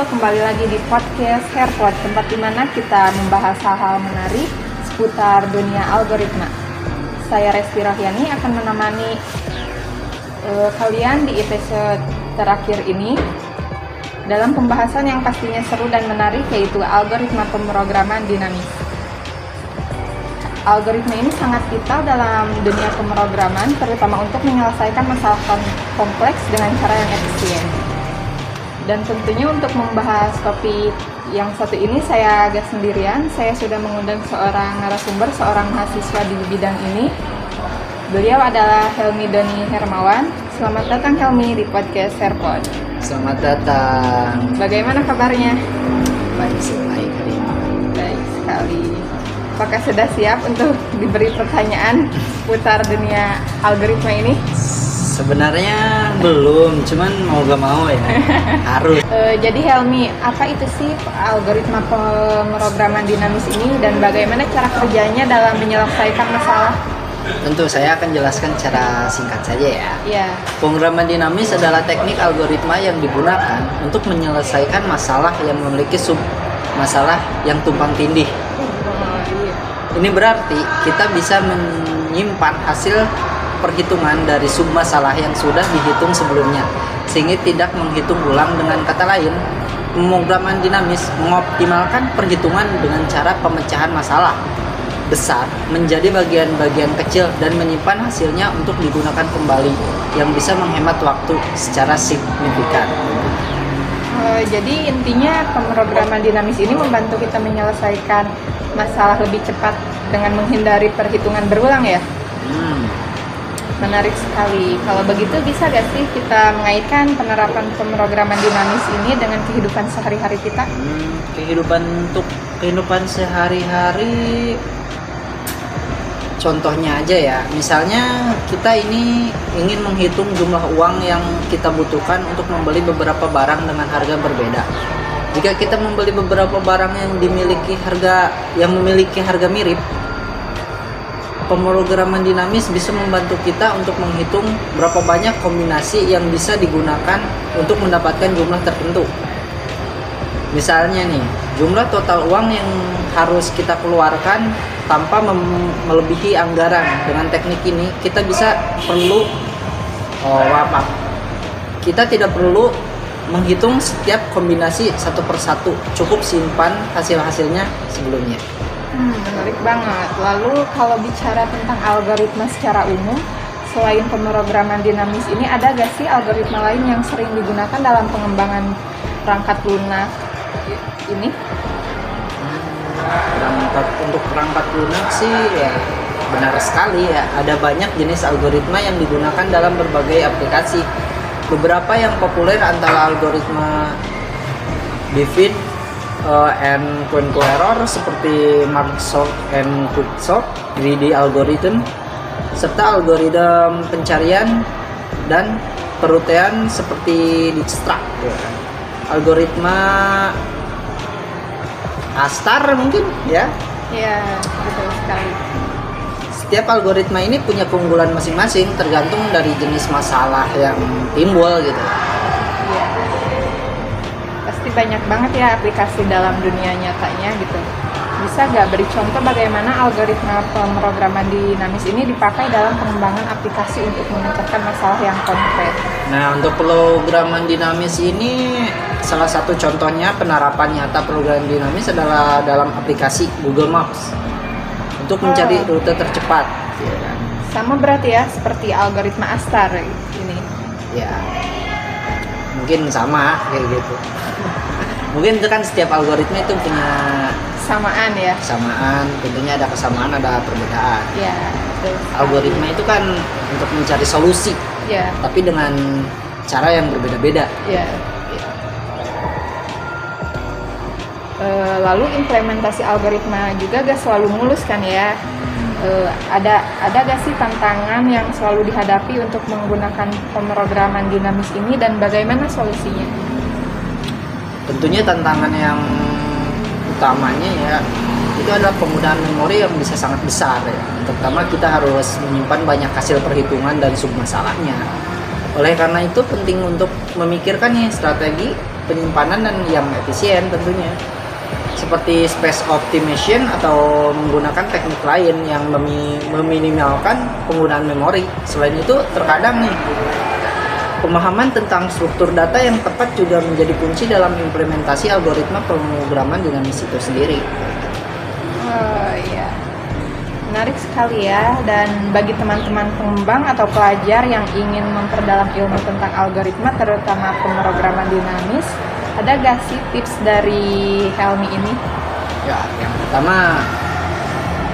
kembali lagi di podcast Hairpod, tempat di mana kita membahas hal-hal menarik seputar dunia algoritma. Saya Resti Rahyani akan menemani kalian di episode terakhir ini dalam pembahasan yang pastinya seru dan menarik, yaitu algoritma pemrograman dinamis. Algoritma ini sangat vital dalam dunia pemrograman, terutama untuk menyelesaikan masalah kompleks dengan cara yang efisien. Dan tentunya untuk membahas topik yang satu ini saya agak sendirian. Saya sudah mengundang seorang narasumber, seorang mahasiswa di bidang ini. Beliau adalah Helmi Doni Hermawan. Selamat datang Helmi di podcast Hairpod. Selamat datang. Bagaimana kabarnya? Baik hari ini. Baik sekali. Apakah sudah siap untuk diberi pertanyaan seputar dunia algoritma ini? Sebenarnya belum, cuman mau gak mau ya harus. Jadi Helmi, apa itu sih algoritma pemrograman dinamis ini dan bagaimana cara kerjanya dalam menyelesaikan masalah? Tentu saya akan jelaskan secara singkat saja ya. Ya. Pemrograman dinamis adalah teknik algoritma yang digunakan untuk menyelesaikan masalah yang memiliki masalah yang tumpang tindih. Iya. Ini berarti kita bisa menyimpan hasil perhitungan dari submasalah yang sudah dihitung sebelumnya, sehingga tidak menghitung ulang. Dengan kata lain, pemrograman dinamis mengoptimalkan perhitungan dengan cara pemecahan masalah besar menjadi bagian-bagian kecil dan menyimpan hasilnya untuk digunakan kembali, yang bisa menghemat waktu secara signifikan. Jadi intinya pemrograman dinamis ini membantu kita menyelesaikan masalah lebih cepat dengan menghindari perhitungan berulang ya? Menarik sekali. Kalau begitu bisa gak sih kita mengaitkan penerapan pemrograman dinamis ini dengan kehidupan sehari-hari kita? Kehidupan sehari-hari, contohnya aja ya, misalnya kita ini ingin menghitung jumlah uang yang kita butuhkan untuk membeli beberapa barang dengan harga berbeda. Jika kita membeli beberapa barang yang memiliki harga mirip, pemrograman dinamis bisa membantu kita untuk menghitung berapa banyak kombinasi yang bisa digunakan untuk mendapatkan jumlah tertentu. Misalnya nih, jumlah total uang yang harus kita keluarkan tanpa melebihi anggaran. Dengan teknik ini kita tidak perlu menghitung setiap kombinasi satu persatu, cukup simpan hasilnya sebelumnya. Menarik banget. Lalu kalau bicara tentang algoritma secara umum, selain pemrograman dinamis ini, ada gak sih algoritma lain yang sering digunakan dalam pengembangan perangkat lunak ini? Untuk perangkat lunak sih ya benar sekali ya. Ada banyak jenis algoritma yang digunakan dalam berbagai aplikasi. Beberapa yang populer antara algoritma Diffie and Quick-Error seperti Markov and Quicksort, greedy algorithm, serta algoritma pencarian dan perutian seperti Dijkstra. Algoritma Astar mungkin ya. Ya, betul sekali. Setiap algoritma ini punya keunggulan masing-masing tergantung dari jenis masalah yang timbul gitu. Iya. Pasti banyak banget ya aplikasi dalam dunia nyatanya gitu. Bisa nggak beri contoh bagaimana algoritma pemrograman dinamis ini dipakai dalam pengembangan aplikasi untuk memecahkan masalah yang konkret? Nah, untuk pemrograman dinamis ini salah satu contohnya penerapan nyata program dinamis adalah dalam aplikasi Google Maps untuk mencari rute tercepat. Sama berarti ya seperti algoritma Astar ini. Ya, mungkin sama kayak gitu. Mungkin itu kan setiap algoritma itu punya kesamaan, tentunya ada kesamaan, ada perbedaan. Ya, betul. Algoritma itu kan untuk mencari solusi, ya, tapi dengan cara yang berbeda-beda. Ya. Lalu implementasi algoritma juga gak selalu mulus kan ya? Ada gak sih tantangan yang selalu dihadapi untuk menggunakan pemrograman dinamis ini dan bagaimana solusinya? Tentunya tantangan yang utamanya ya itu adalah penggunaan memori yang bisa sangat besar ya. Terutama kita harus menyimpan banyak hasil perhitungan dan submasalahnya. Oleh karena itu penting untuk memikirkan nih strategi penyimpanan dan yang efisien tentunya. Seperti space optimization atau menggunakan teknik lain yang meminimalkan penggunaan memori. Selain itu, terkadang nih pemahaman tentang struktur data yang tepat juga menjadi kunci dalam implementasi algoritma pemrograman dinamis itu sendiri. Oh iya, menarik sekali ya. Dan bagi teman-teman pengembang atau pelajar yang ingin memperdalam ilmu tentang algoritma, terutama pemrograman dinamis, ada gak sih tips dari Helmi ini? Ya, yang pertama,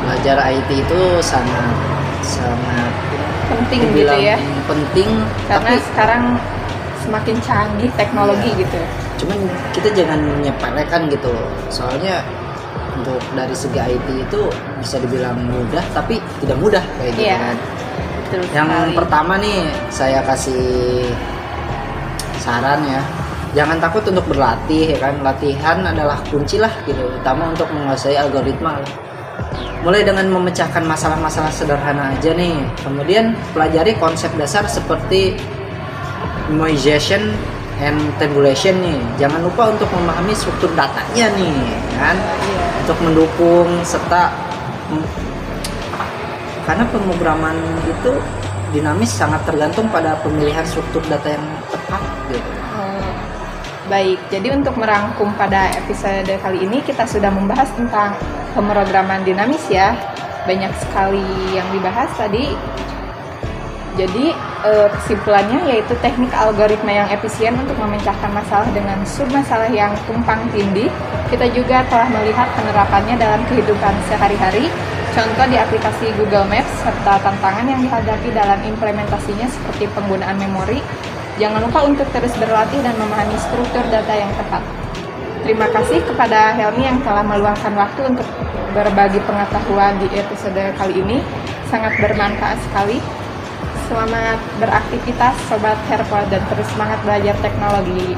belajar IT itu sangat Penting gitu dibilang ya, penting, karena tapi sekarang semakin canggih teknologi Iya. gitu. cuman kita jangan menyepelekan gitu. Soalnya untuk dari segi IT itu bisa dibilang mudah tapi tidak mudah kayak gitu Iya, kan. betul Yang sekali. pertama nih saya kasih saran ya, jangan takut untuk berlatih ya kan. Latihan adalah kunci lah gitu, utama untuk menguasai algoritma. Mulai dengan memecahkan masalah-masalah sederhana aja nih. Kemudian pelajari konsep dasar seperti memoization and tabulation nih. Jangan lupa untuk memahami struktur datanya nih kan, Iya. untuk mendukung serta karena pemrograman itu dinamis sangat tergantung pada pemilihan struktur data yang tepat gitu. Oh, baik, jadi untuk merangkum pada episode kali ini kita sudah membahas tentang pemrograman dinamis ya. Banyak sekali yang dibahas tadi. Jadi kesimpulannya yaitu teknik algoritma yang efisien untuk memecahkan masalah dengan submasalah yang tumpang tindih. Kita juga telah melihat penerapannya dalam kehidupan sehari-hari, contoh di aplikasi Google Maps, serta tantangan yang dihadapi dalam implementasinya seperti penggunaan memori. Jangan lupa untuk terus berlatih dan memahami struktur data yang tepat. Terima kasih kepada Helmi yang telah meluangkan waktu untuk berbagi pengetahuan di episode kali ini. Sangat bermanfaat sekali. Selamat beraktivitas Sobat Herpod dan terus semangat belajar teknologi.